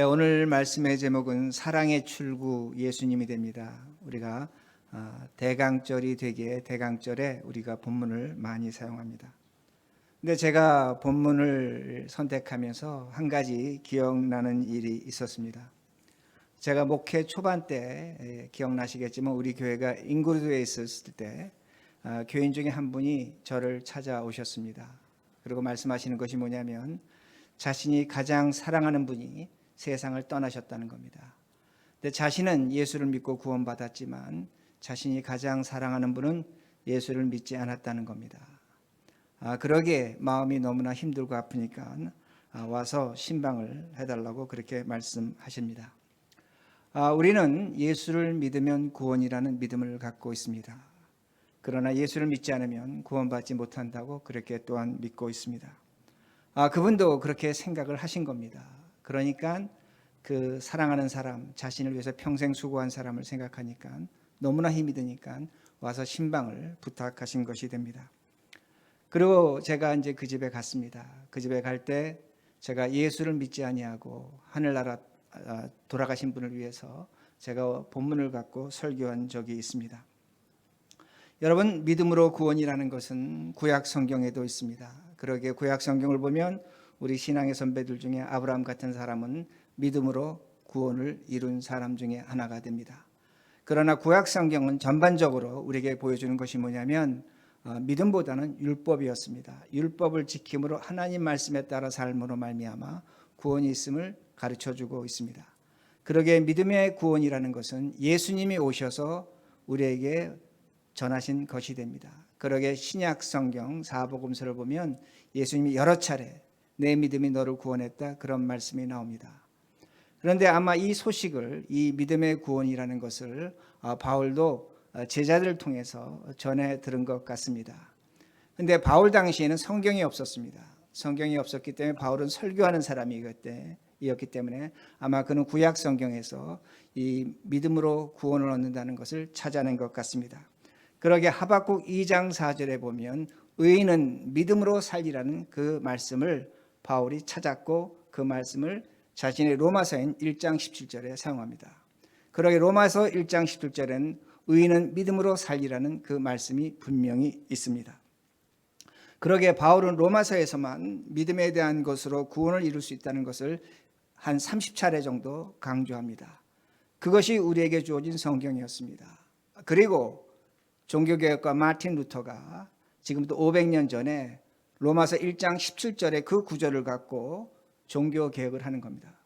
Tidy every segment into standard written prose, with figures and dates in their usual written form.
오늘 말씀의 제목은 사랑의 출구 예수님이 됩니다. 우리가 대강절이 되기에 대강절에 우리가 본문을 많이 사용합니다. 근데 제가 본문을 선택하면서 한 가지 기억나는 일이 있었습니다. 제가 목회 초반 때 기억나시겠지만 우리 교회가 인구도에 있었을 때 교인 중에 한 분이 저를 찾아오셨습니다. 그리고 말씀하시는 것이 뭐냐면 자신이 가장 사랑하는 분이 세상을 떠나셨다는 겁니다. 근데 자신은 예수를 믿고 구원받았지만 자신이 가장 사랑하는 분은 예수를 믿지 않았다는 겁니다. 그러기에 마음이 너무나 힘들고 아프니까 와서 신방을 해달라고 그렇게 말씀하십니다. 우리는 예수를 믿으면 구원이라는 믿음을 갖고 있습니다. 그러나 예수를 믿지 않으면 구원받지 못한다고 그렇게 또한 믿고 있습니다. 그분도 그렇게 생각을 하신 겁니다. 그러니까 그 사랑하는 사람, 자신을 위해서 평생 수고한 사람을 생각하니까 너무나 힘이 드니까 와서 신방을 부탁하신 것이 됩니다. 그리고 제가 이제 그 집에 갔습니다. 그 집에 갈 때 제가 예수를 믿지 아니하고 하늘나라 돌아가신 분을 위해서 제가 본문을 갖고 설교한 적이 있습니다. 여러분, 믿음으로 구원이라는 것은 구약 성경에도 있습니다. 그러기에 구약 성경을 보면 우리 신앙의 선배들 중에 아브라함 같은 사람은 믿음으로 구원을 이룬 사람 중에 하나가 됩니다. 그러나 구약 성경은 전반적으로 우리에게 보여주는 것이 뭐냐면 믿음보다는 율법이었습니다. 율법을 지킴으로 하나님 말씀에 따라 삶으로 말미암아 구원이 있음을 가르쳐주고 있습니다. 그러기에 믿음의 구원이라는 것은 예수님이 오셔서 우리에게 전하신 것이 됩니다. 그러기에 신약 성경 사복음서를 보면 예수님이 여러 차례 내 믿음이 너를 구원했다 그런 말씀이 나옵니다. 그런데 아마 이 소식을, 이 믿음의 구원이라는 것을 바울도 제자들을 통해서 전해 들은 것 같습니다. 그런데 바울 당시에는 성경이 없었습니다. 성경이 없었기 때문에 바울은 설교하는 사람이었기 때문에 아마 그는 구약 성경에서 이 믿음으로 구원을 얻는다는 것을 찾아낸 것 같습니다. 그러게 하박국 2장 4절에 보면 의인은 믿음으로 살리라는 그 말씀을 바울이 찾았고 그 말씀을 자신의 로마서인 1장 17절에 사용합니다. 그러게 로마서 1장 17절에는 의인은 믿음으로 살리라는 그 말씀이 분명히 있습니다. 그러게 바울은 로마서에서만 믿음에 대한 것으로 구원을 이룰 수 있다는 것을 한 30차례 정도 강조합니다. 그것이 우리에게 주어진 성경이었습니다. 그리고 종교개혁가 마틴 루터가 지금부터 500년 전에 로마서 1장 17절의 그 구절을 갖고 종교개혁을 하는 겁니다.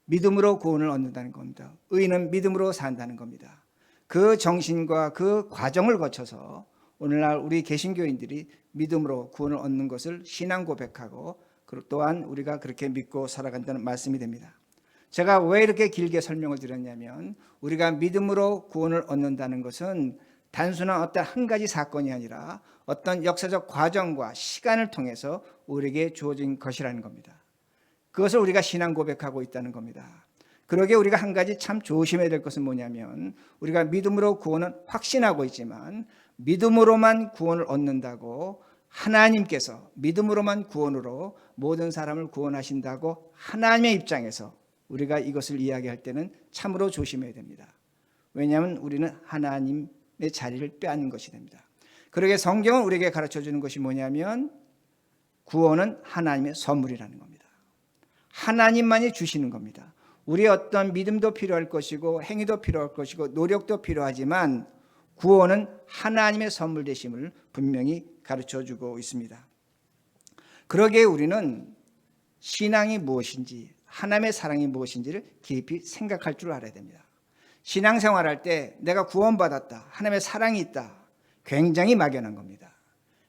믿음으로 구원을 얻는다는 겁니다. 의인은 믿음으로 산다는 겁니다. 그 정신과 그 과정을 거쳐서 오늘날 우리 개신교인들이 믿음으로 구원을 얻는 것을 신앙 고백하고 또한 우리가 그렇게 믿고 살아간다는 말씀이 됩니다. 제가 왜 이렇게 길게 설명을 드렸냐면 우리가 믿음으로 구원을 얻는다는 것은 단순한 어떤 한 가지 사건이 아니라 어떤 역사적 과정과 시간을 통해서 우리에게 주어진 것이라는 겁니다. 그것을 우리가 신앙 고백하고 있다는 겁니다. 그러기에 우리가 한 가지 참 조심해야 될 것은 뭐냐면 우리가 믿음으로 구원은 확신하고 있지만 믿음으로만 구원을 얻는다고 하나님께서 믿음으로만 구원으로 모든 사람을 구원하신다고 하나님의 입장에서 우리가 이것을 이야기할 때는 참으로 조심해야 됩니다. 왜냐하면 우리는 하나님의 자리를 빼앗는 것이 됩니다. 그러기에 성경은 우리에게 가르쳐주는 것이 뭐냐면 구원은 하나님의 선물이라는 겁니다. 하나님만이 주시는 겁니다. 우리의 어떤 믿음도 필요할 것이고 행위도 필요할 것이고 노력도 필요하지만 구원은 하나님의 선물 되심을 분명히 가르쳐주고 있습니다. 그러기에 우리는 신앙이 무엇인지 하나님의 사랑이 무엇인지를 깊이 생각할 줄 알아야 됩니다. 신앙생활할 때 내가 구원받았다, 하나님의 사랑이 있다, 굉장히 막연한 겁니다.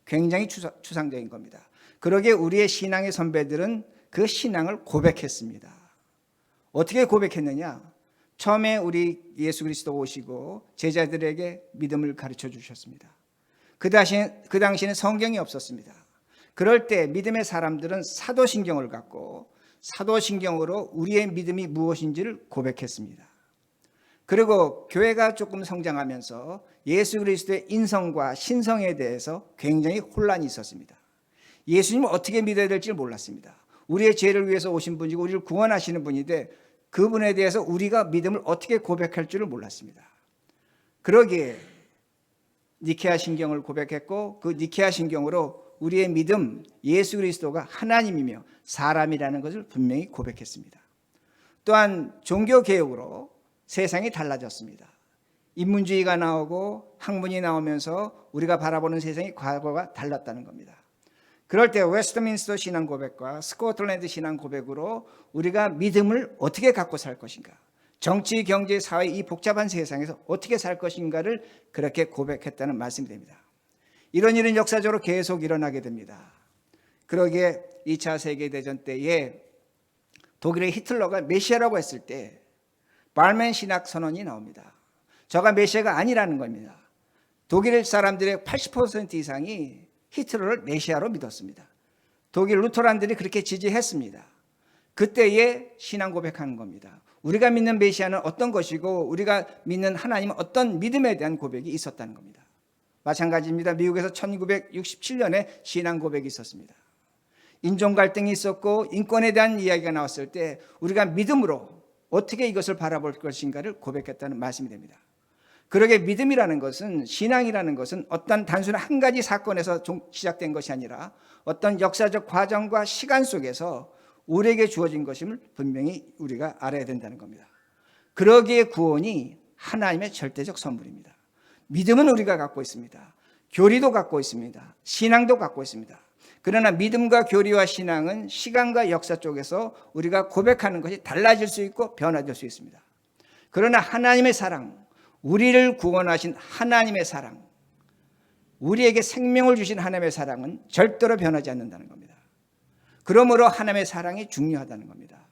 굉장히 추상적인 겁니다. 그러기에 우리의 신앙의 선배들은 그 신앙을 고백했습니다. 어떻게 고백했느냐? 처음에 우리 예수 그리스도 오시고 제자들에게 믿음을 가르쳐 주셨습니다. 그 당시에는 성경이 없었습니다. 그럴 때 믿음의 사람들은 사도신경을 갖고 사도신경으로 우리의 믿음이 무엇인지를 고백했습니다. 그리고 교회가 조금 성장하면서 예수 그리스도의 인성과 신성에 대해서 굉장히 혼란이 있었습니다. 예수님을 어떻게 믿어야 될지 몰랐습니다. 우리의 죄를 위해서 오신 분이고 우리를 구원하시는 분인데 그분에 대해서 우리가 믿음을 어떻게 고백할 줄을 몰랐습니다. 그러기에 니케아 신경을 고백했고 그 니케아 신경으로 우리의 믿음 예수 그리스도가 하나님이며 사람이라는 것을 분명히 고백했습니다. 또한 종교개혁으로 세상이 달라졌습니다. 인문주의가 나오고 학문이 나오면서 우리가 바라보는 세상이 과거가 달랐다는 겁니다. 그럴 때 웨스트민스터 신앙 고백과 스코틀랜드 신앙 고백으로 우리가 믿음을 어떻게 갖고 살 것인가, 정치, 경제, 사회 이 복잡한 세상에서 어떻게 살 것인가를 그렇게 고백했다는 말씀이 됩니다. 이런 일은 역사적으로 계속 일어나게 됩니다. 그러기에 2차 세계대전 때에 독일의 히틀러가 메시아라고 했을 때 발멘 신학 선언이 나옵니다. 저가 메시아가 아니라는 겁니다. 독일 사람들의 80% 이상이 히틀러를 메시아로 믿었습니다. 독일 루터란들이 그렇게 지지했습니다. 그때에 신앙 고백하는 겁니다. 우리가 믿는 메시아는 어떤 것이고 우리가 믿는 하나님은 어떤 믿음에 대한 고백이 있었다는 겁니다. 마찬가지입니다. 미국에서 1967년에 신앙 고백이 있었습니다. 인종 갈등이 있었고 인권에 대한 이야기가 나왔을 때 우리가 믿음으로 어떻게 이것을 바라볼 것인가를 고백했다는 말씀이 됩니다. 그러게 믿음이라는 것은, 신앙이라는 것은 어떤 단순한 한 가지 사건에서 시작된 것이 아니라 어떤 역사적 과정과 시간 속에서 우리에게 주어진 것임을 분명히 우리가 알아야 된다는 겁니다. 그러기에 구원이 하나님의 절대적 선물입니다. 믿음은 우리가 갖고 있습니다. 교리도 갖고 있습니다. 신앙도 갖고 있습니다. 그러나 믿음과 교리와 신앙은 시간과 역사 쪽에서 우리가 고백하는 것이 달라질 수 있고 변화될 수 있습니다. 그러나 하나님의 사랑, 우리를 구원하신 하나님의 사랑, 우리에게 생명을 주신 하나님의 사랑은 절대로 변하지 않는다는 겁니다. 그러므로 하나님의 사랑이 중요하다는 겁니다.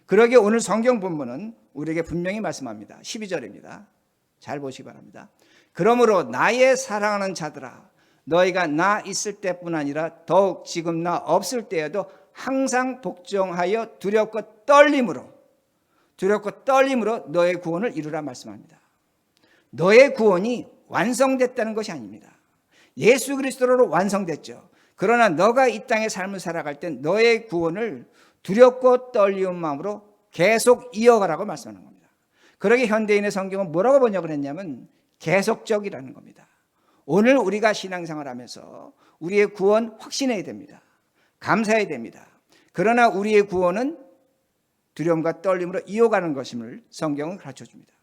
그러기에 오늘 성경 본문은 우리에게 분명히 말씀합니다. 12절입니다. 잘 보시기 바랍니다. 그러므로 나의 사랑하는 자들아, 너희가 나 있을 때뿐 아니라 더욱 지금 나 없을 때에도 항상 복종하여 두렵고 떨림으로 너의 구원을 이루라 말씀합니다. 너의 구원이 완성됐다는 것이 아닙니다. 예수 그리스도로 완성됐죠. 그러나 너가 이 땅의 삶을 살아갈 땐 너의 구원을 두렵고 떨리는 마음으로 계속 이어가라고 말씀하는 겁니다. 그러게 현대인의 성경은 뭐라고 번역을 했냐면 계속적이라는 겁니다. 오늘 우리가 신앙생활하면서 우리의 구원 확신해야 됩니다. 감사해야 됩니다. 그러나 우리의 구원은 두려움과 떨림으로 이어가는 것임을 성경은 가르쳐줍니다.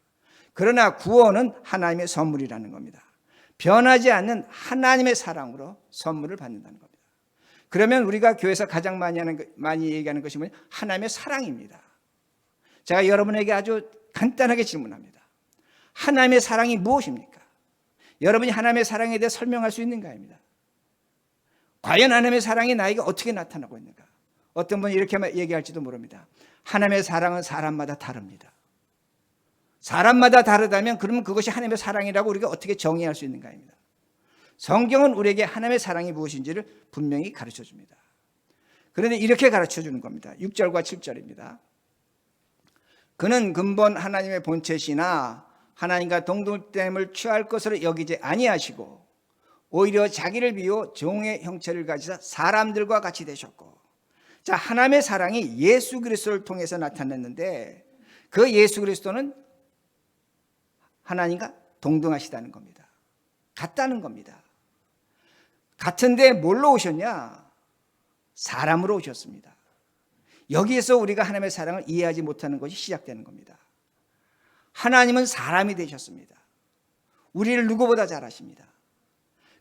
그러나 구원은 하나님의 선물이라는 겁니다. 변하지 않는 하나님의 사랑으로 선물을 받는다는 겁니다. 그러면 우리가 교회에서 가장 많이 얘기하는 것이 뭐냐? 하나님의 사랑입니다. 제가 여러분에게 아주 간단하게 질문합니다. 하나님의 사랑이 무엇입니까? 여러분이 하나님의 사랑에 대해 설명할 수 있는가입니다. 과연 하나님의 사랑이 나에게 어떻게 나타나고 있는가? 어떤 분이 이렇게 얘기할지도 모릅니다. 하나님의 사랑은 사람마다 다릅니다. 사람마다 다르다면 그러면 그것이 하나님의 사랑이라고 우리가 어떻게 정의할 수 있는가입니다. 성경은 우리에게 하나님의 사랑이 무엇인지를 분명히 가르쳐줍니다. 그런데 이렇게 가르쳐주는 겁니다. 6절과 7절입니다. 그는 근본 하나님의 본체시나 하나님과 동등됨을 취할 것으로 여기지 아니하시고 오히려 자기를 비워 종의 형체를 가지사 사람들과 같이 되셨고, 자, 하나님의 사랑이 예수 그리스도를 통해서 나타났는데 그 예수 그리스도는 하나님과 동등하시다는 겁니다. 같다는 겁니다. 같은데 뭘로 오셨냐? 사람으로 오셨습니다. 여기에서 우리가 하나님의 사랑을 이해하지 못하는 것이 시작되는 겁니다. 하나님은 사람이 되셨습니다. 우리를 누구보다 잘 아십니다.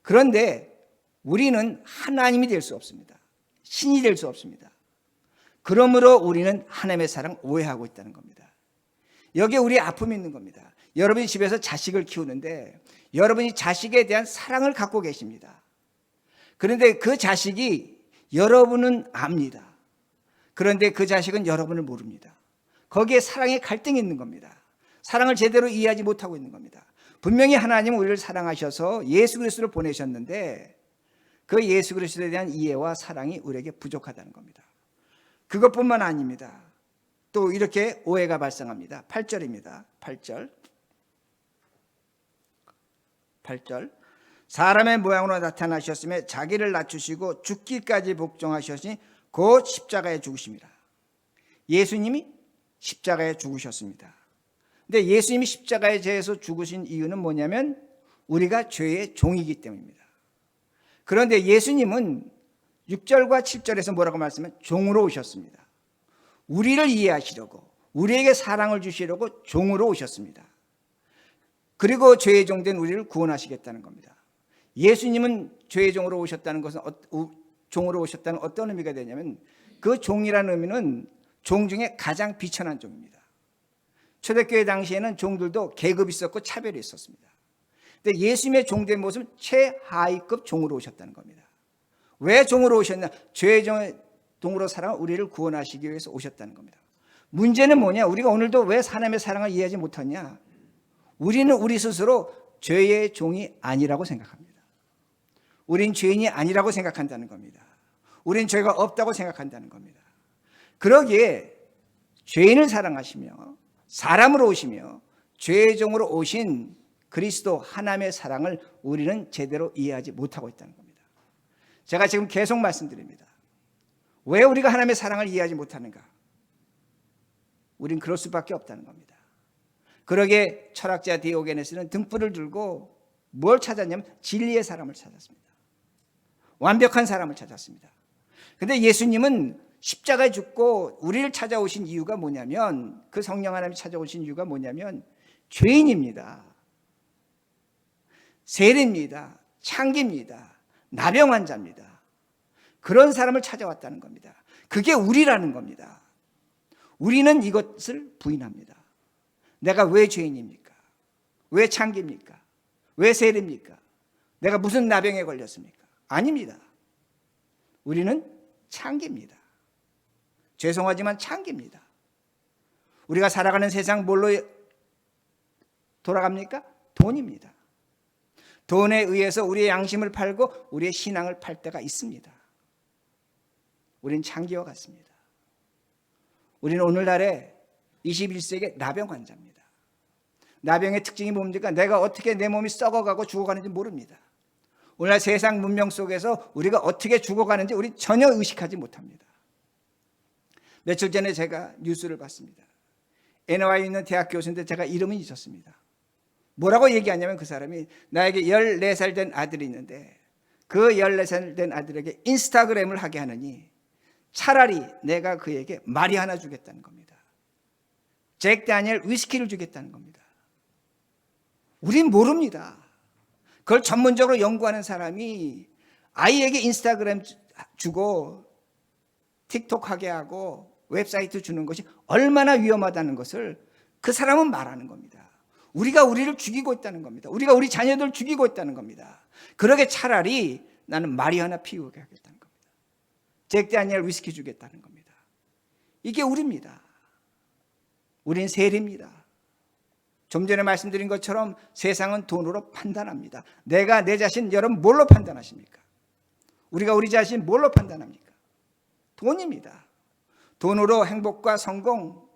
그런데 우리는 하나님이 될 수 없습니다. 신이 될 수 없습니다. 그러므로 우리는 하나님의 사랑을 오해하고 있다는 겁니다. 여기에 우리의 아픔이 있는 겁니다. 여러분이 집에서 자식을 키우는데 여러분이 자식에 대한 사랑을 갖고 계십니다. 그런데 그 자식이 여러분은 압니다. 그런데 그 자식은 여러분을 모릅니다. 거기에 사랑의 갈등이 있는 겁니다. 사랑을 제대로 이해하지 못하고 있는 겁니다. 분명히 하나님은 우리를 사랑하셔서 예수 그리스도를 보내셨는데 그 예수 그리스도에 대한 이해와 사랑이 우리에게 부족하다는 겁니다. 그것뿐만 아닙니다. 또 이렇게 오해가 발생합니다. 8절입니다. 8절. 사람의 모양으로 나타나셨으며 자기를 낮추시고 죽기까지 복종하셨으니 곧 십자가에 죽으심이라. 예수님이 십자가에 죽으셨습니다. 근데 예수님이 십자가에 대해서 죽으신 이유는 뭐냐면 우리가 죄의 종이기 때문입니다. 그런데 예수님은 6절과 7절에서 뭐라고 말씀하면 종으로 오셨습니다. 우리를 이해하시려고, 우리에게 사랑을 주시려고 종으로 오셨습니다. 그리고 죄의 종된 우리를 구원하시겠다는 겁니다. 예수님은 죄의 종으로 오셨다는 것은 종으로 오셨다는 어떤 의미가 되냐면 그 종이라는 의미는 종 중에 가장 비천한 종입니다. 초대교회 당시에는 종들도 계급이 있었고 차별이 있었습니다. 근데 예수님의 종된 모습은 최하위급 종으로 오셨다는 겁니다. 왜 종으로 오셨냐? 죄의 종으로 살아 우리를 구원하시기 위해서 오셨다는 겁니다. 문제는 뭐냐? 우리가 오늘도 왜 하나님의 사랑을 이해하지 못하냐? 우리는 우리 스스로 죄의 종이 아니라고 생각합니다. 우린 죄인이 아니라고 생각한다는 겁니다. 우린 죄가 없다고 생각한다는 겁니다. 그러기에 죄인을 사랑하시며 사람으로 오시며 죄의 종으로 오신 그리스도 하나님의 사랑을 우리는 제대로 이해하지 못하고 있다는 겁니다. 제가 지금 계속 말씀드립니다. 왜 우리가 하나님의 사랑을 이해하지 못하는가? 우린 그럴 수밖에 없다는 겁니다. 그러기에 철학자 디오게네스는 등불을 들고 뭘 찾았냐면 진리의 사람을 찾았습니다. 완벽한 사람을 찾았습니다. 그런데 예수님은 십자가에 죽고 우리를 찾아오신 이유가 뭐냐면, 그 성령 하나님이 찾아오신 이유가 뭐냐면 죄인입니다. 세리입니다. 창기입니다. 나병 환자입니다. 그런 사람을 찾아왔다는 겁니다. 그게 우리라는 겁니다. 우리는 이것을 부인합니다. 내가 왜 죄인입니까? 왜 창기입니까? 왜 세리입니까? 내가 무슨 나병에 걸렸습니까? 아닙니다. 우리는 창기입니다. 죄송하지만 창기입니다. 우리가 살아가는 세상 뭘로 돌아갑니까? 돈입니다. 돈에 의해서 우리의 양심을 팔고 우리의 신앙을 팔 때가 있습니다. 우리는 창기와 같습니다. 우리는 오늘날에 21세기 나병 환자입니다. 나병의 특징이 뭡니까? 내가 어떻게 내 몸이 썩어가고 죽어가는지 모릅니다. 오늘날 세상 문명 속에서 우리가 어떻게 죽어가는지 우리 전혀 의식하지 못합니다. 며칠 전에 제가 뉴스를 봤습니다. NY에 있는 대학 교수인데 제가 이름은 잊었습니다. 뭐라고 얘기하냐면 그 사람이 나에게 14살 된 아들이 있는데 그 14살 된 아들에게 인스타그램을 하게 하느니 차라리 내가 그에게 말이 하나 주겠다는 겁니다. 잭 다니엘 위스키를 주겠다는 겁니다. 우린 모릅니다. 그걸 전문적으로 연구하는 사람이 아이에게 인스타그램 주고 틱톡 하게 하고 웹사이트 주는 것이 얼마나 위험하다는 것을 그 사람은 말하는 겁니다. 우리가 우리를 죽이고 있다는 겁니다. 우리가 우리 자녀들을 죽이고 있다는 겁니다. 그러게 차라리 나는 마리아나 피우게 하겠다는 겁니다. 잭 다니엘 위스키 주겠다는 겁니다. 이게 우리입니다. 우린 세리입니다. 좀 전에 말씀드린 것처럼 세상은 돈으로 판단합니다. 내가 내 자신, 여러분 뭘로 판단하십니까? 우리가 우리 자신 뭘로 판단합니까? 돈입니다. 돈으로 행복과 성공,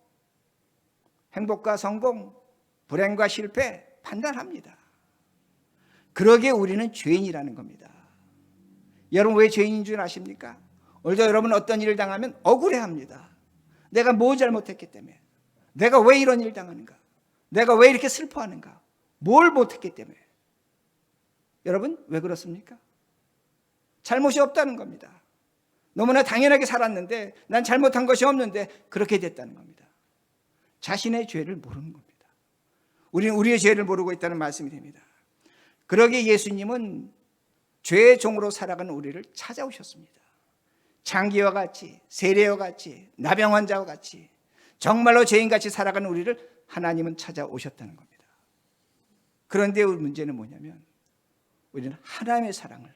불행과 실패 판단합니다. 그러기에 우리는 죄인이라는 겁니다. 여러분 왜 죄인인 줄 아십니까? 오늘도 여러분 어떤 일을 당하면 억울해합니다. 내가 뭐 잘못했기 때문에, 내가 왜 이런 일을 당하는가, 내가 왜 이렇게 슬퍼하는가, 뭘 못했기 때문에. 여러분 왜 그렇습니까? 잘못이 없다는 겁니다. 너무나 당연하게 살았는데 난 잘못한 것이 없는데 그렇게 됐다는 겁니다. 자신의 죄를 모르는 겁니다. 우리는 우리의 죄를 모르고 있다는 말씀이 됩니다. 그러기에 예수님은 죄의 종으로 살아가는 우리를 찾아오셨습니다. 창기와 같이, 세리와 같이, 나병 환자와 같이 정말로 죄인같이 살아가는 우리를 하나님은 찾아오셨다는 겁니다. 그런데 문제는 뭐냐면 우리는 하나님의 사랑을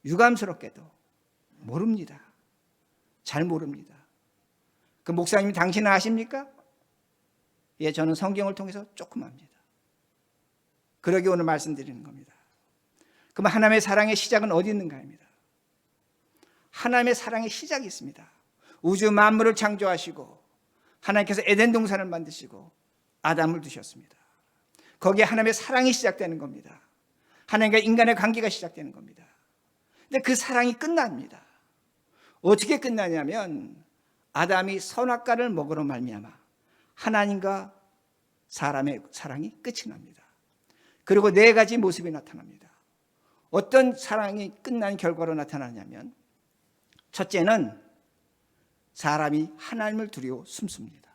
유감스럽게도 모릅니다. 잘 모릅니다. 그 목사님 당신은 아십니까? 예, 저는 성경을 통해서 조금 압니다. 그러기 오늘 말씀드리는 겁니다. 그럼 하나님의 사랑의 시작은 어디 있는가 합니다. 하나님의 사랑의 시작이 있습니다. 우주 만물을 창조하시고 하나님께서 에덴 동산을 만드시고 아담을 두셨습니다. 거기에 하나님의 사랑이 시작되는 겁니다. 하나님과 인간의 관계가 시작되는 겁니다. 근데 그 사랑이 끝납니다. 어떻게 끝나냐면 아담이 선악과를 먹으러 말미암아 하나님과 사람의 사랑이 끝이 납니다. 그리고 네 가지 모습이 나타납니다. 어떤 사랑이 끝난 결과로 나타나냐면, 첫째는 사람이 하나님을 두려워 숨습니다.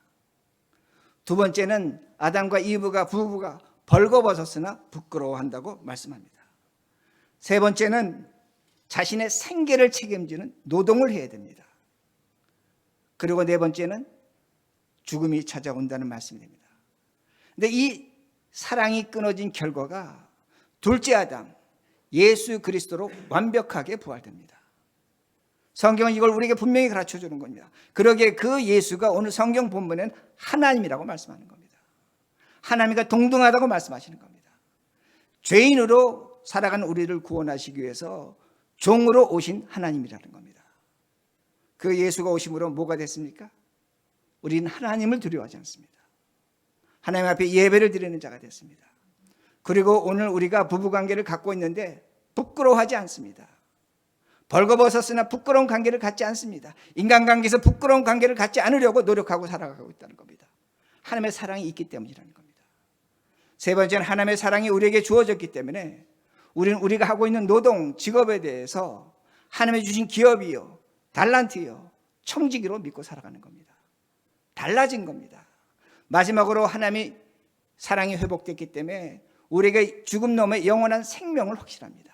두 번째는 아담과 이브가 부부가 벌거벗었으나 부끄러워한다고 말씀합니다. 세 번째는 자신의 생계를 책임지는 노동을 해야 됩니다. 그리고 네 번째는 죽음이 찾아온다는 말씀이 됩니다. 근데 이 사랑이 끊어진 결과가 둘째 아담 예수 그리스도로 완벽하게 부활됩니다. 성경은 이걸 우리에게 분명히 가르쳐 주는 겁니다. 그러기에 그 예수가 오늘 성경 본문에는 하나님이라고 말씀하는 겁니다. 하나님과 동등하다고 말씀하시는 겁니다. 죄인으로 살아가는 우리를 구원하시기 위해서 종으로 오신 하나님이라는 겁니다. 그 예수가 오심으로 뭐가 됐습니까? 우리는 하나님을 두려워하지 않습니다. 하나님 앞에 예배를 드리는 자가 됐습니다. 그리고 오늘 우리가 부부관계를 갖고 있는데 부끄러워하지 않습니다. 벌거벗었으나 부끄러운 관계를 갖지 않습니다. 인간관계에서 부끄러운 관계를 갖지 않으려고 노력하고 살아가고 있다는 겁니다. 하나님의 사랑이 있기 때문이라는 겁니다. 세 번째는 하나님의 사랑이 우리에게 주어졌기 때문에 우리는 우리가 하고 있는 노동, 직업에 대해서 하나님이 주신 기업이요, 달란트요, 청지기로 믿고 살아가는 겁니다. 달라진 겁니다. 마지막으로 하나님이 사랑이 회복됐기 때문에 우리에게 죽음 넘어 영원한 생명을 확신합니다.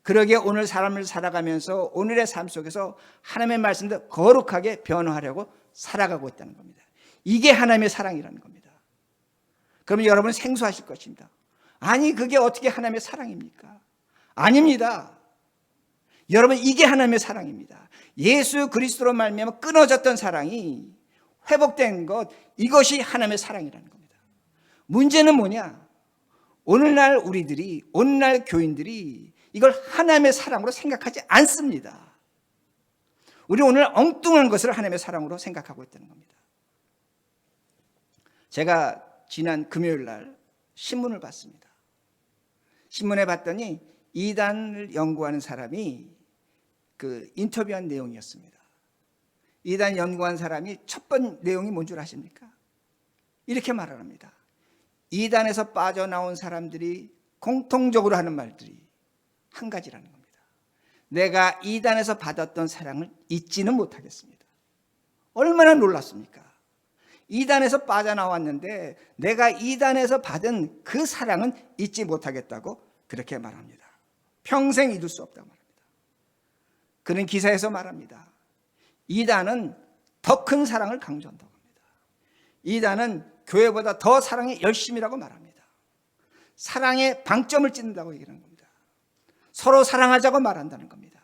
그러기에 오늘 삶을 살아가면서 오늘의 삶 속에서 하나님의 말씀대로 거룩하게 변화하려고 살아가고 있다는 겁니다. 이게 하나님의 사랑이라는 겁니다. 그러면 여러분은 생소하실 것입니다. 아니, 그게 어떻게 하나님의 사랑입니까? 아닙니다. 여러분, 이게 하나님의 사랑입니다. 예수 그리스도로 말미암아 끊어졌던 사랑이 회복된 것, 이것이 하나님의 사랑이라는 겁니다. 문제는 뭐냐? 오늘날 우리들이, 오늘날 교인들이 이걸 하나님의 사랑으로 생각하지 않습니다. 우리 오늘 엉뚱한 것을 하나님의 사랑으로 생각하고 있다는 겁니다. 제가 지난 금요일 날 신문을 봤습니다. 신문에 봤더니 이단을 연구하는 사람이 그 인터뷰한 내용이었습니다. 이단 연구한 사람이 첫 번째 내용이 뭔 줄 아십니까? 이렇게 말을 합니다. 이단에서 빠져나온 사람들이 공통적으로 하는 말들이 한 가지라는 겁니다. 내가 이단에서 받았던 사랑을 잊지는 못하겠습니다. 얼마나 놀랐습니까? 이단에서 빠져나왔는데 내가 이단에서 받은 그 사랑은 잊지 못하겠다고 그렇게 말합니다. 평생 잊을 수 없다고 말합니다. 그는 기사에서 말합니다. 이단은 더 큰 사랑을 강조한다고 합니다. 이단은 교회보다 더 사랑의 열심이라고 말합니다. 사랑의 방점을 찍는다고 얘기하는 겁니다. 서로 사랑하자고 말한다는 겁니다.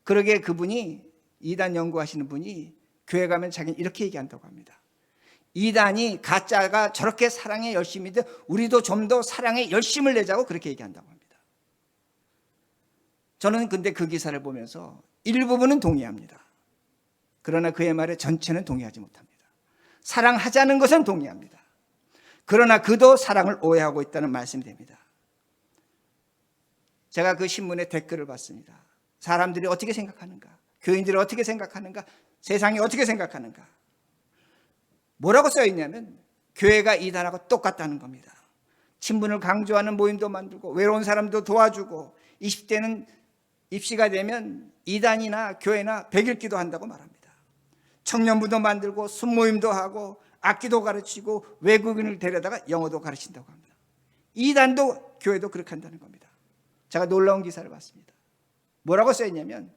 그러기에 그분이, 이단 연구하시는 분이 교회 가면 자기는 이렇게 얘기한다고 합니다. 이단이 가짜가 저렇게 사랑의 열심인데 우리도 좀 더 사랑의 열심을 내자고 그렇게 얘기한다고 합니다. 저는 근데 그 기사를 보면서 일부분은 동의합니다. 그러나 그의 말에 전체는 동의하지 못합니다. 사랑하자는 것은 동의합니다. 그러나 그도 사랑을 오해하고 있다는 말씀이 됩니다. 제가 그 신문에 댓글을 봤습니다. 사람들이 어떻게 생각하는가? 교인들이 어떻게 생각하는가? 세상이 어떻게 생각하는가? 뭐라고 써있냐면 교회가 이단하고 똑같다는 겁니다. 친분을 강조하는 모임도 만들고 외로운 사람도 도와주고 20대는 입시가 되면 이단이나 교회나 백일기도 한다고 말합니다. 청년부도 만들고 순모임도 하고 악기도 가르치고 외국인을 데려다가 영어도 가르친다고 합니다. 이단도 교회도 그렇게 한다는 겁니다. 제가 놀라운 기사를 봤습니다. 뭐라고 써있냐면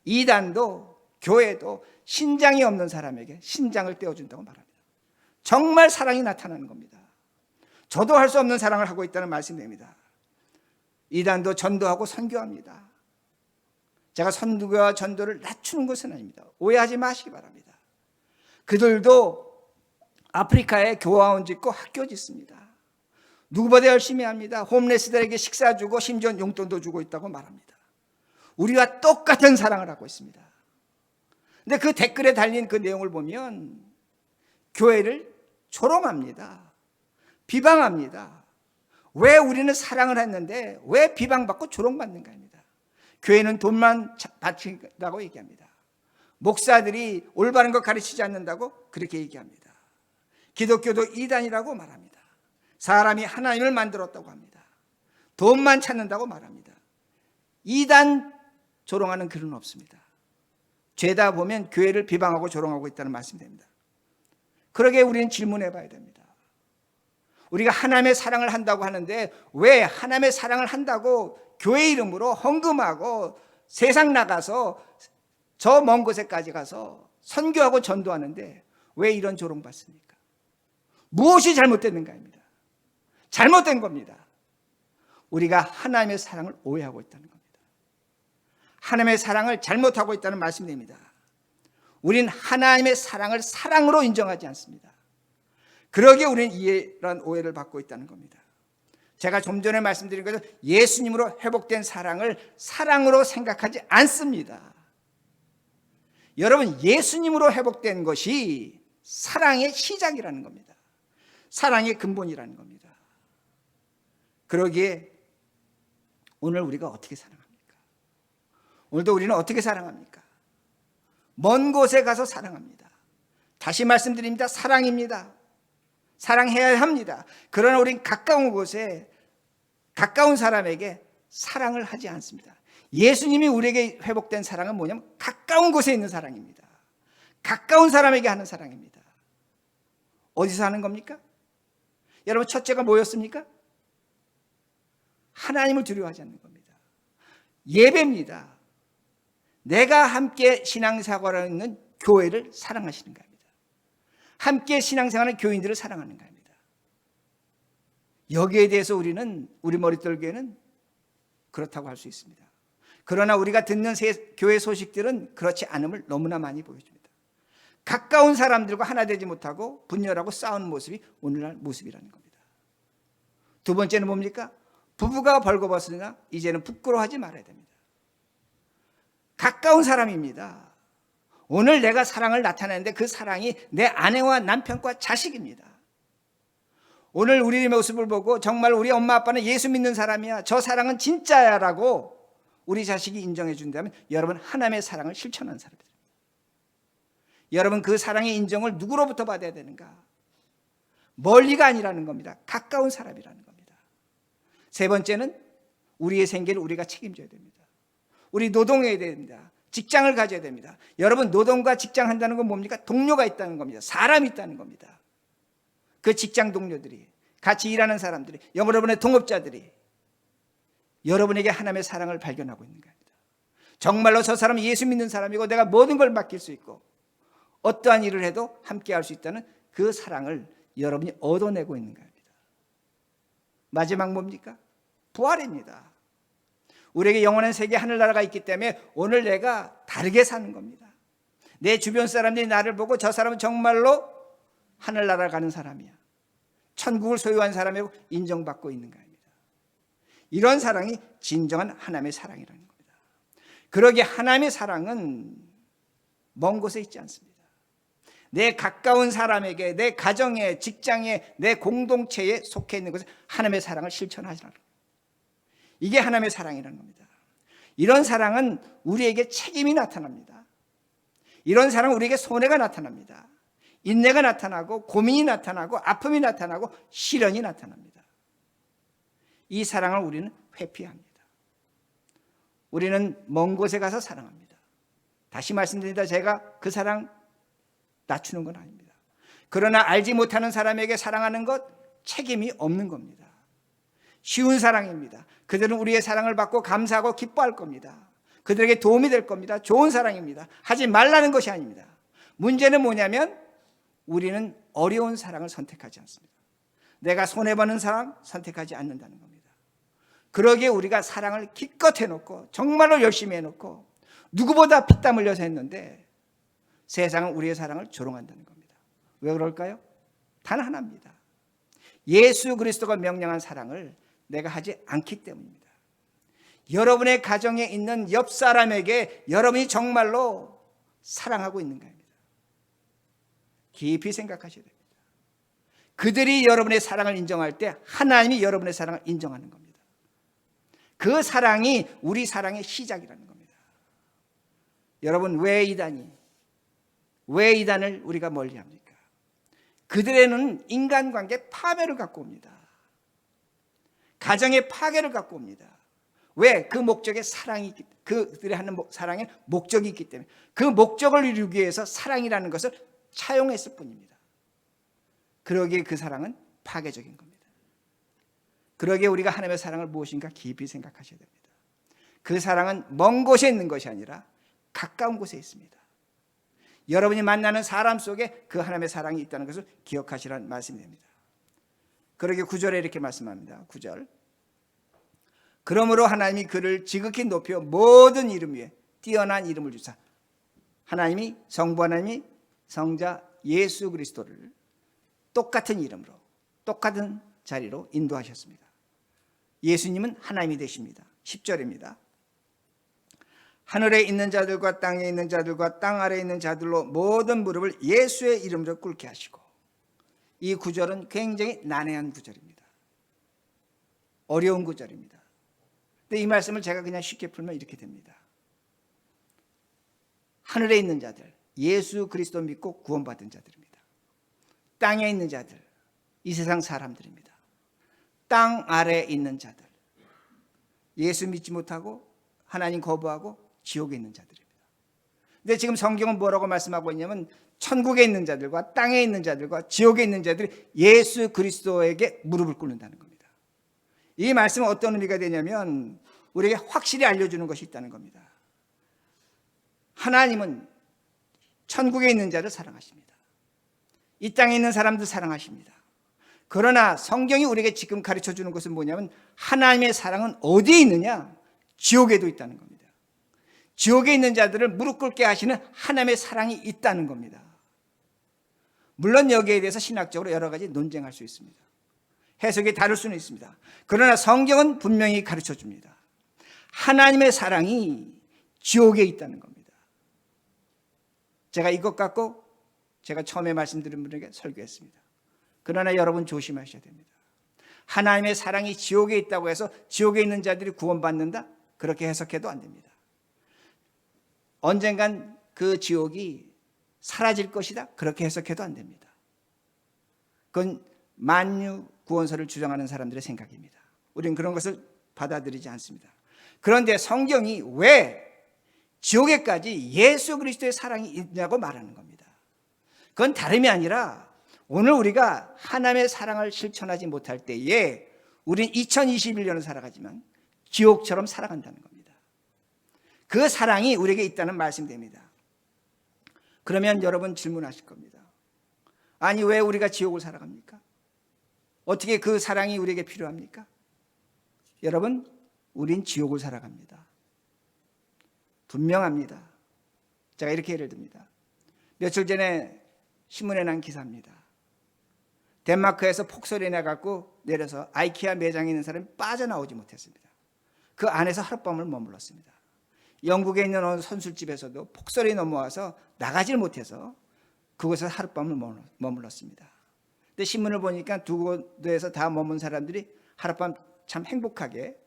이단도 교회도 신장이 없는 사람에게 신장을 떼어준다고 말합니다. 정말 사랑이 나타나는 겁니다. 저도 할 수 없는 사랑을 하고 있다는 말씀입니다. 이단도 전도하고 선교합니다. 제가 선교와 전도를 낮추는 것은 아닙니다. 오해하지 마시기 바랍니다. 그들도 아프리카에 교화원 짓고 학교 짓습니다. 누구보다 열심히 합니다. 홈레스들에게 식사 주고 심지어 용돈도 주고 있다고 말합니다. 우리가 똑같은 사랑을 하고 있습니다. 근데 그 댓글에 달린 그 내용을 보면 교회를 조롱합니다. 비방합니다. 왜 우리는 사랑을 했는데 왜 비방받고 조롱받는가 합니다. 교회는 돈만 바친다고 얘기합니다. 목사들이 올바른 것 가르치지 않는다고 그렇게 얘기합니다. 기독교도 이단이라고 말합니다. 사람이 하나님을 만들었다고 합니다. 돈만 찾는다고 말합니다. 이단 조롱하는 글은 없습니다. 죄다 보면 교회를 비방하고 조롱하고 있다는 말씀이 됩니다. 그러게 우리는 질문해 봐야 됩니다. 우리가 하나님의 사랑을 한다고 하는데 왜 하나님의 사랑을 한다고 교회 이름으로 헌금하고 세상 나가서 저 먼 곳에까지 가서 선교하고 전도하는데 왜 이런 조롱받습니까? 무엇이 잘못됐는가입니다. 잘못된 겁니다. 우리가 하나님의 사랑을 오해하고 있다는 겁니다. 하나님의 사랑을 잘못하고 있다는 말씀입니다. 우린 하나님의 사랑을 사랑으로 인정하지 않습니다. 그러기에 우리는 이런 오해를 받고 있다는 겁니다. 제가 좀 전에 말씀드린 것처럼 예수님으로 회복된 사랑을 사랑으로 생각하지 않습니다. 여러분, 예수님으로 회복된 것이 사랑의 시작이라는 겁니다. 사랑의 근본이라는 겁니다. 그러기에 오늘 우리가 어떻게 사랑합니까? 오늘도 우리는 어떻게 사랑합니까? 먼 곳에 가서 사랑합니다. 다시 말씀드립니다. 사랑입니다. 사랑해야 합니다. 그러나 우린 가까운 곳에 가까운 사람에게 사랑을 하지 않습니다. 예수님이 우리에게 회복된 사랑은 뭐냐면 가까운 곳에 있는 사랑입니다. 가까운 사람에게 하는 사랑입니다. 어디서 하는 겁니까? 여러분, 첫째가 뭐였습니까? 하나님을 두려워하지 않는 겁니다. 예배입니다. 내가 함께 신앙생활을 하는 교회를 사랑하시는 겁니다. 함께 신앙생활하는 교인들을 사랑하는 겁니다. 여기에 대해서 우리는 우리 머릿돌기에는 그렇다고 할 수 있습니다. 그러나 우리가 듣는 교회 소식들은 그렇지 않음을 너무나 많이 보여줍니다. 가까운 사람들과 하나 되지 못하고 분열하고 싸우는 모습이 오늘날 모습이라는 겁니다. 두 번째는 뭡니까? 부부가 벌거벗으나 이제는 부끄러워하지 말아야 됩니다. 가까운 사람입니다. 오늘 내가 사랑을 나타내는데 그 사랑이 내 아내와 남편과 자식입니다. 오늘 우리의 모습을 보고 정말 우리 엄마 아빠는 예수 믿는 사람이야, 저 사랑은 진짜야 라고 우리 자식이 인정해 준다면 여러분, 하나님의 사랑을 실천한 사람입니다. 여러분, 그 사랑의 인정을 누구로부터 받아야 되는가? 멀리가 아니라는 겁니다. 가까운 사람이라는 겁니다. 세 번째는 우리의 생계를 우리가 책임져야 됩니다. 우리 노동해야 됩니다. 직장을 가져야 됩니다. 여러분, 노동과 직장 한다는 건 뭡니까? 동료가 있다는 겁니다. 사람이 있다는 겁니다. 그 직장 동료들이, 같이 일하는 사람들이, 여러분의 동업자들이 여러분에게 하나님의 사랑을 발견하고 있는 겁니다. 정말로 저 사람은 예수 믿는 사람이고 내가 모든 걸 맡길 수 있고 어떠한 일을 해도 함께 할 수 있다는 그 사랑을 여러분이 얻어내고 있는 겁니다. 마지막 뭡니까? 부활입니다. 우리에게 영원한 세계 하늘나라가 있기 때문에 오늘 내가 다르게 사는 겁니다. 내 주변 사람들이 나를 보고 저 사람은 정말로 하늘나라 가는 사람이야, 천국을 소유한 사람이라고 인정받고 있는 겁니다. 이런 사랑이 진정한 하나님의 사랑이라는 겁니다. 그러기에 하나님의 사랑은 먼 곳에 있지 않습니다. 내 가까운 사람에게, 내 가정에, 직장에, 내 공동체에 속해 있는 곳에 하나님의 사랑을 실천하시라는 겁니다. 이게 하나님의 사랑이라는 겁니다. 이런 사랑은 우리에게 책임이 나타납니다. 이런 사랑은 우리에게 손해가 나타납니다. 인내가 나타나고 고민이 나타나고 아픔이 나타나고 시련이 나타납니다. 이 사랑을 우리는 회피합니다. 우리는 먼 곳에 가서 사랑합니다. 다시 말씀드립니다. 제가 그 사랑 낮추는 건 아닙니다. 그러나 알지 못하는 사람에게 사랑하는 것 책임이 없는 겁니다. 쉬운 사랑입니다. 그들은 우리의 사랑을 받고 감사하고 기뻐할 겁니다. 그들에게 도움이 될 겁니다. 좋은 사랑입니다. 하지 말라는 것이 아닙니다. 문제는 뭐냐면 우리는 어려운 사랑을 선택하지 않습니다. 내가 손해보는 사랑 선택하지 않는다는 겁니다. 그러기에 우리가 사랑을 기껏 해놓고 정말로 열심히 해놓고 누구보다 피땀 흘려서 했는데 세상은 우리의 사랑을 조롱한다는 겁니다. 왜 그럴까요? 단 하나입니다. 예수 그리스도가 명령한 사랑을 내가 하지 않기 때문입니다. 여러분의 가정에 있는 옆 사람에게 여러분이 정말로 사랑하고 있는 겁니다. 깊이 생각하셔야 됩니다. 그들이 여러분의 사랑을 인정할 때 하나님이 여러분의 사랑을 인정하는 겁니다. 그 사랑이 우리 사랑의 시작이라는 겁니다. 여러분, 왜 이단이 왜 이단을 우리가 멀리합니까? 그들에는 인간관계 파멸을 갖고 옵니다. 가정의 파괴를 갖고 옵니다. 왜? 그 목적에 사랑이 있기, 그들이 하는 사랑에 목적이 있기 때문에 그 목적을 이루기 위해서 사랑이라는 것을 차용했을 뿐입니다. 그러기에 그 사랑은 파괴적인 겁니다. 그러기에 우리가 하나님의 사랑을 무엇인가 깊이 생각하셔야 됩니다. 그 사랑은 먼 곳에 있는 것이 아니라 가까운 곳에 있습니다. 여러분이 만나는 사람 속에 그 하나님의 사랑이 있다는 것을 기억하시라는 말씀이 됩니다. 그러기에 9절에 이렇게 말씀합니다. 9절. 그러므로 하나님이 그를 지극히 높여 모든 이름 위에 뛰어난 이름을 주사 하나님이 성부 하나님이 성자 예수 그리스도를 똑같은 이름으로 똑같은 자리로 인도하셨습니다. 예수님은 하나님이 되십니다. 10절입니다. 하늘에 있는 자들과 땅에 있는 자들과 땅 아래에 있는 자들로 모든 무릎을 예수의 이름으로 꿇게 하시고. 이 구절은 굉장히 난해한 구절입니다. 어려운 구절입니다. 근데 이 말씀을 제가 그냥 쉽게 풀면 이렇게 됩니다. 하늘에 있는 자들, 예수 그리스도 믿고 구원받은 자들입니다. 땅에 있는 자들, 이 세상 사람들입니다. 땅 아래에 있는 자들, 예수 믿지 못하고 하나님 거부하고 지옥에 있는 자들입니다. 근데 지금 성경은 뭐라고 말씀하고 있냐면 천국에 있는 자들과 땅에 있는 자들과 지옥에 있는 자들이 예수 그리스도에게 무릎을 꿇는다는 겁니다. 이 말씀은 어떤 의미가 되냐면 우리에게 확실히 알려주는 것이 있다는 겁니다. 하나님은 천국에 있는 자를 사랑하십니다. 이 땅에 있는 사람들 사랑하십니다. 그러나 성경이 우리에게 지금 가르쳐주는 것은 뭐냐면 하나님의 사랑은 어디에 있느냐? 지옥에도 있다는 겁니다. 지옥에 있는 자들을 무릎 꿇게 하시는 하나님의 사랑이 있다는 겁니다. 물론 여기에 대해서 신학적으로 여러 가지 논쟁할 수 있습니다. 해석이 다를 수는 있습니다. 그러나 성경은 분명히 가르쳐줍니다. 하나님의 사랑이 지옥에 있다는 겁니다. 제가 이것 갖고 제가 처음에 말씀드린 분에게 설교했습니다. 그러나 여러분 조심하셔야 됩니다. 하나님의 사랑이 지옥에 있다고 해서 지옥에 있는 자들이 구원받는다? 그렇게 해석해도 안 됩니다. 언젠간 그 지옥이 사라질 것이다? 그렇게 해석해도 안 됩니다. 그건 만유 구원설을 주장하는 사람들의 생각입니다. 우리는 그런 것을 받아들이지 않습니다. 그런데 성경이 왜 지옥에까지 예수 그리스도의 사랑이 있냐고 말하는 겁니다. 그건 다름이 아니라 오늘 우리가 하나님의 사랑을 실천하지 못할 때에 우린 2021년을 살아가지만 지옥처럼 살아간다는 겁니다. 그 사랑이 우리에게 있다는 말씀입니다. 그러면 여러분 질문하실 겁니다. 아니 왜 우리가 지옥을 살아갑니까? 어떻게 그 사랑이 우리에게 필요합니까? 여러분 우린 지옥을 살아갑니다. 분명합니다. 제가 이렇게 예를 듭니다. 며칠 전에 신문에 난 기사입니다. 덴마크에서 폭설이 나갖고 내려서 아이키아 매장에 있는 사람이 빠져나오지 못했습니다. 그 안에서 하룻밤을 머물렀습니다. 영국에 있는 어느 선술집에서도 폭설이 넘어와서 나가질 못해서 그곳에서 하룻밤을 머물렀습니다. 근데 신문을 보니까 두 곳에서 다 머문 사람들이 하룻밤 참 행복하게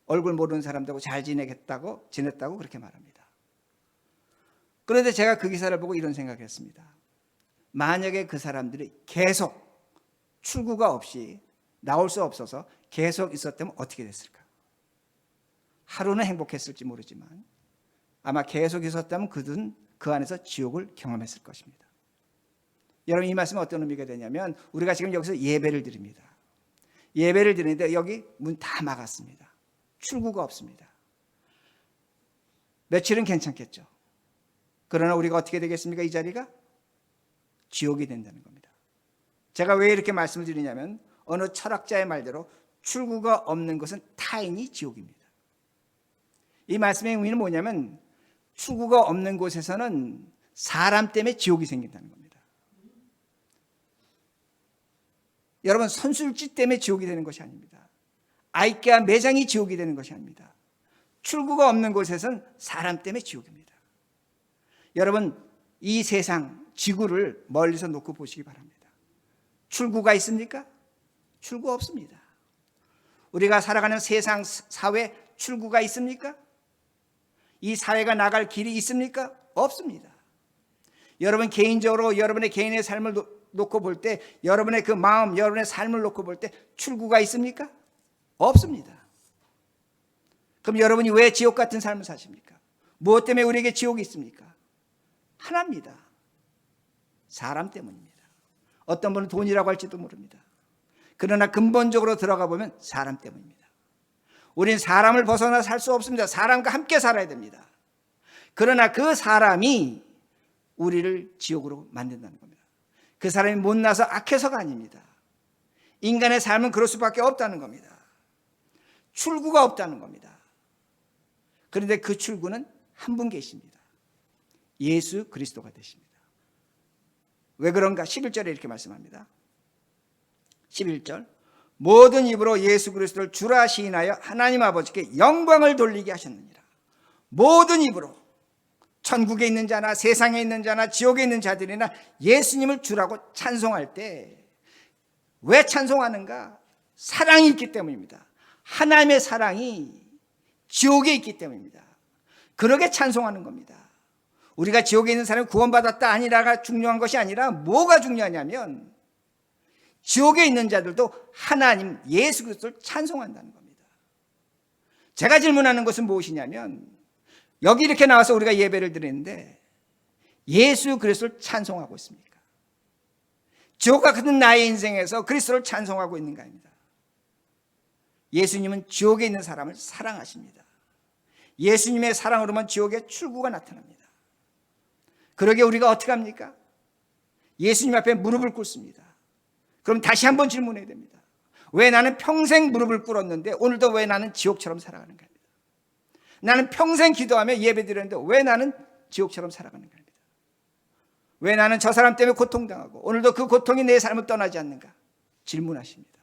얼굴 모르는 사람들하고 잘 지냈다고 그렇게 말합니다. 그런데 제가 그 기사를 보고 이런 생각을 했습니다. 만약에 그 사람들이 계속 출구가 없이 나올 수 없어서 계속 있었다면 어떻게 됐을까? 하루는 행복했을지 모르지만 아마 계속 있었다면 그들은 그 안에서 지옥을 경험했을 것입니다. 여러분 이 말씀은 어떤 의미가 되냐면 우리가 지금 여기서 예배를 드립니다. 예배를 드리는데 여기 문 다 막았습니다. 출구가 없습니다. 며칠은 괜찮겠죠. 그러나 우리가 어떻게 되겠습니까? 이 자리가 지옥이 된다는 겁니다. 제가 왜 이렇게 말씀을 드리냐면 어느 철학자의 말대로 출구가 없는 것은 타인이 지옥입니다. 이 말씀의 의미는 뭐냐면 출구가 없는 곳에서는 사람 때문에 지옥이 생긴다는 겁니다. 여러분 선술집 때문에 지옥이 되는 것이 아닙니다. 아이키아 매장이 지옥이 되는 것이 아닙니다. 출구가 없는 곳에서는 사람 때문에 지옥입니다. 여러분 이 세상 지구를 멀리서 놓고 보시기 바랍니다. 출구가 있습니까? 출구 없습니다. 우리가 살아가는 세상 사회 출구가 있습니까? 이 사회가 나갈 길이 있습니까? 없습니다. 여러분 개인적으로 여러분의 개인의 삶을 놓고 볼 때, 여러분의 그 마음, 여러분의 삶을 놓고 볼 때 출구가 있습니까? 없습니다. 그럼 여러분이 왜 지옥 같은 삶을 사십니까? 무엇 때문에 우리에게 지옥이 있습니까? 하나입니다. 사람 때문입니다. 어떤 분은 돈이라고 할지도 모릅니다. 그러나 근본적으로 들어가 보면 사람 때문입니다. 우리는 사람을 벗어나 살 수 없습니다. 사람과 함께 살아야 됩니다. 그러나 그 사람이 우리를 지옥으로 만든다는 겁니다. 그 사람이 못나서 악해서가 아닙니다. 인간의 삶은 그럴 수밖에 없다는 겁니다. 출구가 없다는 겁니다. 그런데 그 출구는 한 분 계십니다. 예수 그리스도가 되십니다. 왜 그런가? 11절에 이렇게 말씀합니다. 11절, 모든 입으로 예수 그리스도를 주라 시인하여 하나님 아버지께 영광을 돌리게 하셨느니라. 모든 입으로, 천국에 있는 자나 세상에 있는 자나 지옥에 있는 자들이나 예수님을 주라고 찬송할 때 왜 찬송하는가? 사랑이 있기 때문입니다. 하나님의 사랑이 지옥에 있기 때문입니다. 그러게 찬송하는 겁니다. 우리가 지옥에 있는 사람이 구원받았다 아니라가 중요한 것이 아니라 뭐가 중요하냐면 지옥에 있는 자들도 하나님 예수 그리스도를 찬송한다는 겁니다. 제가 질문하는 것은 무엇이냐면, 여기 이렇게 나와서 우리가 예배를 드리는데 예수 그리스도를 찬송하고 있습니까? 지옥과 같은 나의 인생에서 그리스도를 찬송하고 있는가입니다. 예수님은 지옥에 있는 사람을 사랑하십니다. 예수님의 사랑으로만 지옥의 출구가 나타납니다. 그러게 우리가 어떻게 합니까? 예수님 앞에 무릎을 꿇습니다. 그럼 다시 한번 질문해야 됩니다. 왜 나는 평생 무릎을 꿇었는데 오늘도 왜 나는 지옥처럼 살아가는가? 나는 평생 기도하며 예배드렸는데 왜 나는 지옥처럼 살아가는가? 왜 나는 저 사람 때문에 고통당하고 오늘도 그 고통이 내 삶을 떠나지 않는가? 질문하십니다.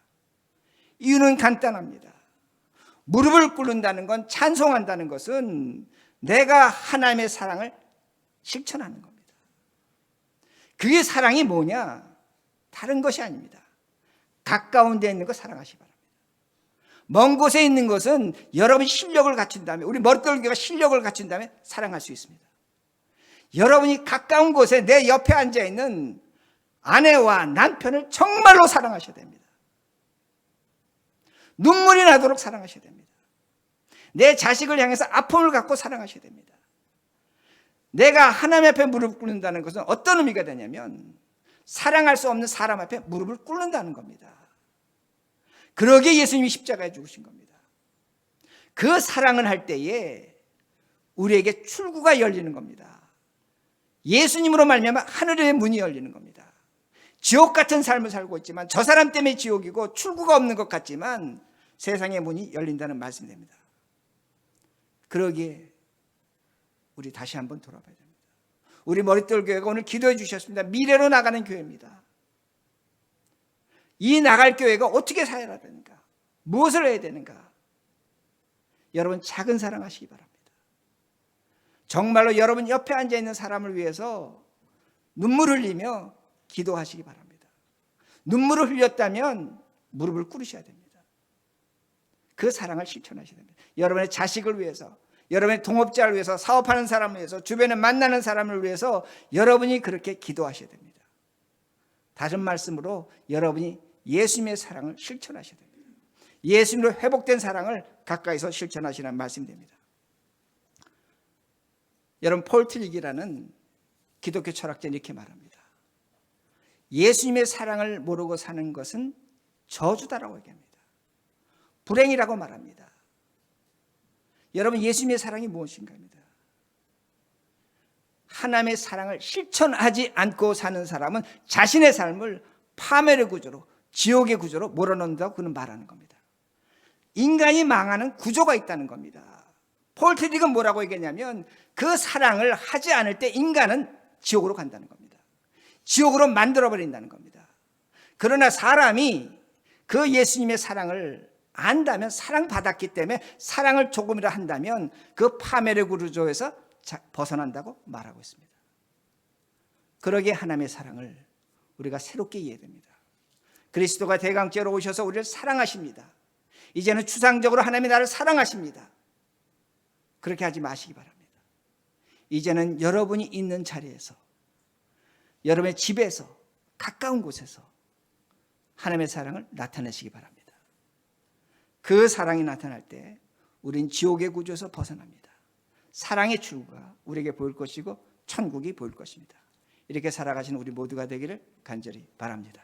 이유는 간단합니다. 무릎을 꿇는다는 건, 찬송한다는 것은 내가 하나님의 사랑을 실천하는 겁니다. 그게 사랑이 뭐냐? 다른 것이 아닙니다. 가까운 데 있는 것 사랑하시기 바랍니다. 먼 곳에 있는 것은 여러분이 실력을 갖춘 다음에, 우리 머릿결개가 실력을 갖춘 다음에 사랑할 수 있습니다. 여러분이 가까운 곳에 내 옆에 앉아있는 아내와 남편을 정말로 사랑하셔야 됩니다. 눈물이 나도록 사랑하셔야 됩니다. 내 자식을 향해서 아픔을 갖고 사랑하셔야 됩니다. 내가 하나님 앞에 무릎 꿇는다는 것은 어떤 의미가 되냐면 사랑할 수 없는 사람 앞에 무릎을 꿇는다는 겁니다. 그러기에 예수님이 십자가에 죽으신 겁니다. 그 사랑을 할 때에 우리에게 출구가 열리는 겁니다. 예수님으로 말미암아 하늘의 문이 열리는 겁니다. 지옥 같은 삶을 살고 있지만, 저 사람 때문에 지옥이고 출구가 없는 것 같지만 세상의 문이 열린다는 말씀이 됩니다. 그러기에 우리 다시 한번 돌아봐야 됩니다. 우리 머릿돌 교회가 오늘 기도해 주셨습니다. 미래로 나가는 교회입니다. 이 나갈 교회가 어떻게 살아야 되는가? 무엇을 해야 되는가? 여러분, 작은 사랑하시기 바랍니다. 정말로 여러분 옆에 앉아있는 사람을 위해서 눈물을 흘리며 기도하시기 바랍니다. 눈물을 흘렸다면 무릎을 꿇으셔야 됩니다. 그 사랑을 실천하셔야 됩니다. 여러분의 자식을 위해서, 여러분의 동업자를 위해서, 사업하는 사람을 위해서, 주변에 만나는 사람을 위해서 여러분이 그렇게 기도하셔야 됩니다. 다른 말씀으로 여러분이 예수님의 사랑을 실천하셔야 됩니다. 예수님으로 회복된 사랑을 가까이서 실천하시라는 말씀이 됩니다. 여러분, 폴 tillich이라는 기독교 철학자는 이렇게 말합니다. 예수님의 사랑을 모르고 사는 것은 저주다라고 얘기합니다. 불행이라고 말합니다. 여러분, 예수님의 사랑이 무엇인가입니다. 하나님의 사랑을 실천하지 않고 사는 사람은 자신의 삶을 파멸의 구조로, 지옥의 구조로 몰아넣는다고 그는 말하는 겁니다. 인간이 망하는 구조가 있다는 겁니다. 폴 tillich은 뭐라고 얘기했냐면 그 사랑을 하지 않을 때 인간은 지옥으로 간다는 겁니다. 지옥으로 만들어버린다는 겁니다. 그러나 사람이 그 예수님의 사랑을 안다면, 사랑받았기 때문에 사랑을 조금이라 한다면 그 파멸의 구조에서 벗어난다고 말하고 있습니다. 그러기에 하나님의 사랑을 우리가 새롭게 이해됩니다. 그리스도가 대강죄로 오셔서 우리를 사랑하십니다. 이제는 추상적으로 하나님이 나를 사랑하십니다. 그렇게 하지 마시기 바랍니다. 이제는 여러분이 있는 자리에서 여러분의 집에서 가까운 곳에서 하나님의 사랑을 나타내시기 바랍니다. 그 사랑이 나타날 때 우린 지옥의 구조에서 벗어납니다. 사랑의 출구가 우리에게 보일 것이고 천국이 보일 것입니다. 이렇게 살아가시는 우리 모두가 되기를 간절히 바랍니다.